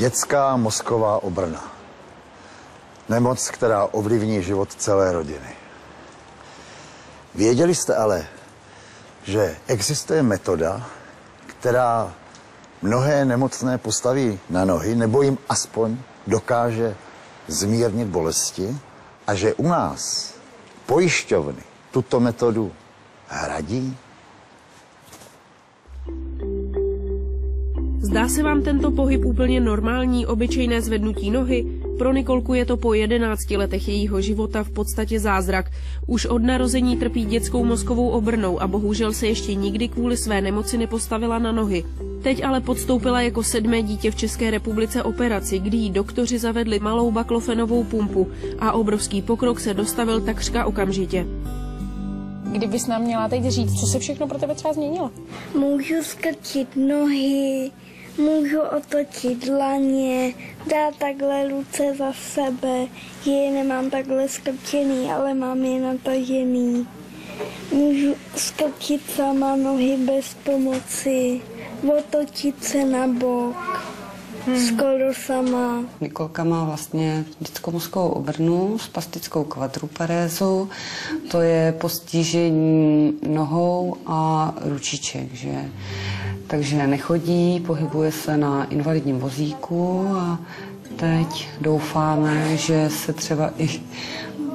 Dětská mozková obrna. Nemoc, která ovlivní život celé rodiny. Věděli jste ale, že existuje metoda, která mnohé nemocné postaví na nohy, nebo jim aspoň dokáže zmírnit bolesti, a že u nás pojišťovny tuto metodu hradí? Zdá se vám tento pohyb úplně normální, obyčejné zvednutí nohy? Pro Nikolku je to po 11 letech jejího života v podstatě zázrak. Už od narození trpí dětskou mozkovou obrnou a bohužel se ještě nikdy kvůli své nemoci nepostavila na nohy. Teď ale podstoupila jako 7. dítě v České republice operaci, kdy jí doktoři zavedli malou baklofenovou pumpu a obrovský pokrok se dostavil takřka okamžitě. Kdybys nám měla teď říct, co se všechno pro tebe třeba změnilo? Můžu skrčit nohy, můžu otočit dlaně, dát takhle ruce za sebe. Je nemám takhle skrčený, ale mám je natažený. Můžu skrčit sama nohy bez pomoci, otočit se na bok. Skoro sama. Nikolka má vlastně dětskou mozkovou obrnu, spastickou kvadruparézu. To je postižení nohou a ručiček, že? Takže nechodí, pohybuje se na invalidním vozíku a teď doufáme, že se třeba i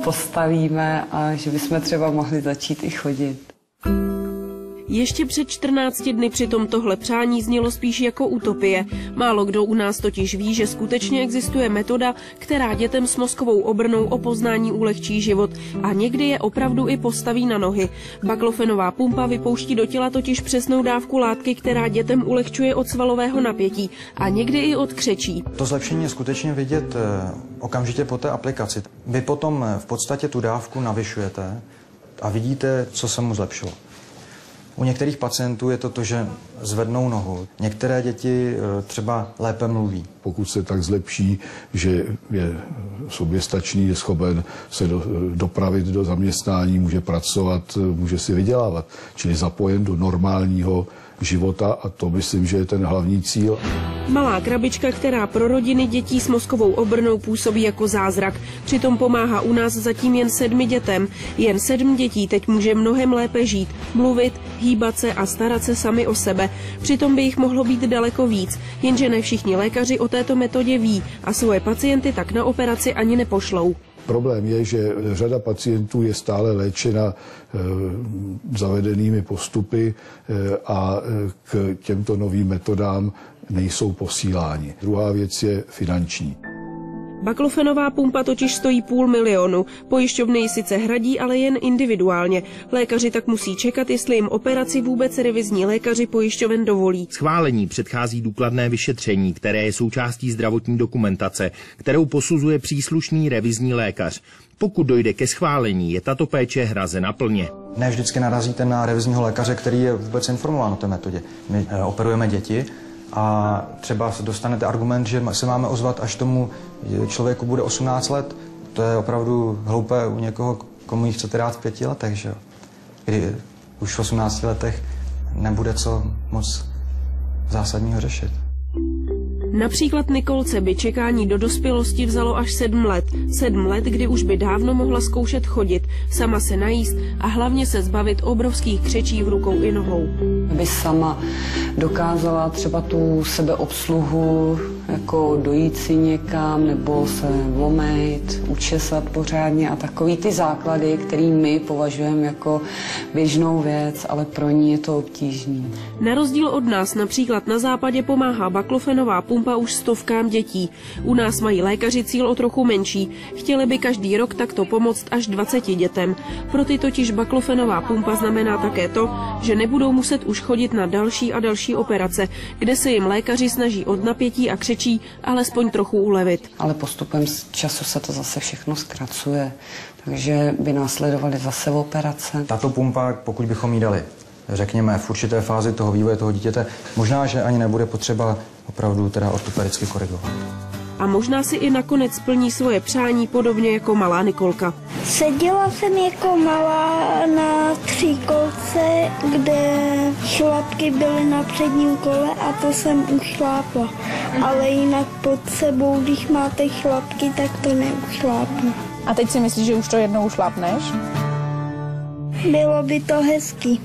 postavíme a že bychom třeba mohli začít i chodit. Ještě před 14 dny přitom tohle přání znělo spíš jako utopie. Málo kdo u nás totiž ví, že skutečně existuje metoda, která dětem s mozkovou obrnou o poznání ulehčí život a někdy je opravdu i postaví na nohy. Baklofenová pumpa vypouští do těla totiž přesnou dávku látky, která dětem ulehčuje od svalového napětí a někdy i od křečí. To zlepšení je skutečně vidět okamžitě po té aplikaci. Vy potom v podstatě tu dávku navyšujete a vidíte, co se mu zlepšilo. U některých pacientů je to, že zvednou nohu. Některé děti třeba lépe mluví. Pokud se tak zlepší, že je soběstačný, je schopen se dopravit do zaměstnání, může pracovat, může si vydělávat. Čili zapojen do normálního života a to myslím, že je ten hlavní cíl. Malá krabička, která pro rodiny dětí s mozkovou obrnou působí jako zázrak. Přitom pomáhá u nás zatím jen 7 dětem. Jen 7 dětí teď může mnohem lépe žít, mluvit, hýbat se a starat se sami o sebe. Přitom by jich mohlo být daleko víc, jenže ne všichni lékaři o této metodě ví a svoje pacienty tak na operaci ani nepošlou. Problém je, že řada pacientů je stále léčena zavedenými postupy a k těmto novým metodám nejsou posíláni. Druhá věc je finanční. Baklofenová pumpa totiž stojí 500 000. Pojišťovny ji sice hradí, ale jen individuálně. Lékaři tak musí čekat, jestli jim operaci vůbec revizní lékaři pojišťoven dovolí. Schválení předchází důkladné vyšetření, které je součástí zdravotní dokumentace, kterou posuzuje příslušný revizní lékař. Pokud dojde ke schválení, je tato péče hrazena plně. Ne vždycky narazíte na revizního lékaře, který je vůbec informován o té metodě. My operujeme děti a třeba dostanete argument, že se máme ozvat, až tomu člověku bude 18 let. To je opravdu hloupé u někoho, komu ji chcete dát v 5 letech, že jo? Kdy už v 18 letech nebude co moc zásadního řešit. Například Nikolce by čekání do dospělosti vzalo až 7 let. 7 let, kdy už by dávno mohla zkoušet chodit, sama se najíst a hlavně se zbavit obrovských křečí v rukou i nohou. Aby sama dokázala třeba tu sebeobsluhu, jako dojít si někam, nebo se omejt, učesat pořádně a takový ty základy, který my považujeme jako běžnou věc, ale pro ní je to obtížný. Na rozdíl od nás například na západě pomáhá baklofenová pumpa už stovkám dětí. U nás mají lékaři cíl o trochu menší. Chtěli by každý rok takto pomoct až 20 dětem. Pro ty totiž baklofenová pumpa znamená také to, že nebudou muset už chodit na další a další operace, kde se jim lékaři snaží od napětí a křečí alespoň trochu ulevit. Ale postupem času se to zase všechno zkracuje, takže by následovaly zase operace. Tato pumpa, pokud bychom jí dali, řekněme, v určité fázi toho vývoje toho dítěte, možná, že ani nebude potřeba opravdu teda ortopedicky korigovat. A možná si i nakonec splní svoje přání podobně jako malá Nikolka. Seděla jsem jako malá na tříkolce, kde šlapky byly na předním kole a to jsem ušlápla. ale jinak pod sebou, když máte chlapky, tak to neušlápnu. A teď si myslíš, že už to jednou ušlápneš? Bylo by to hezky.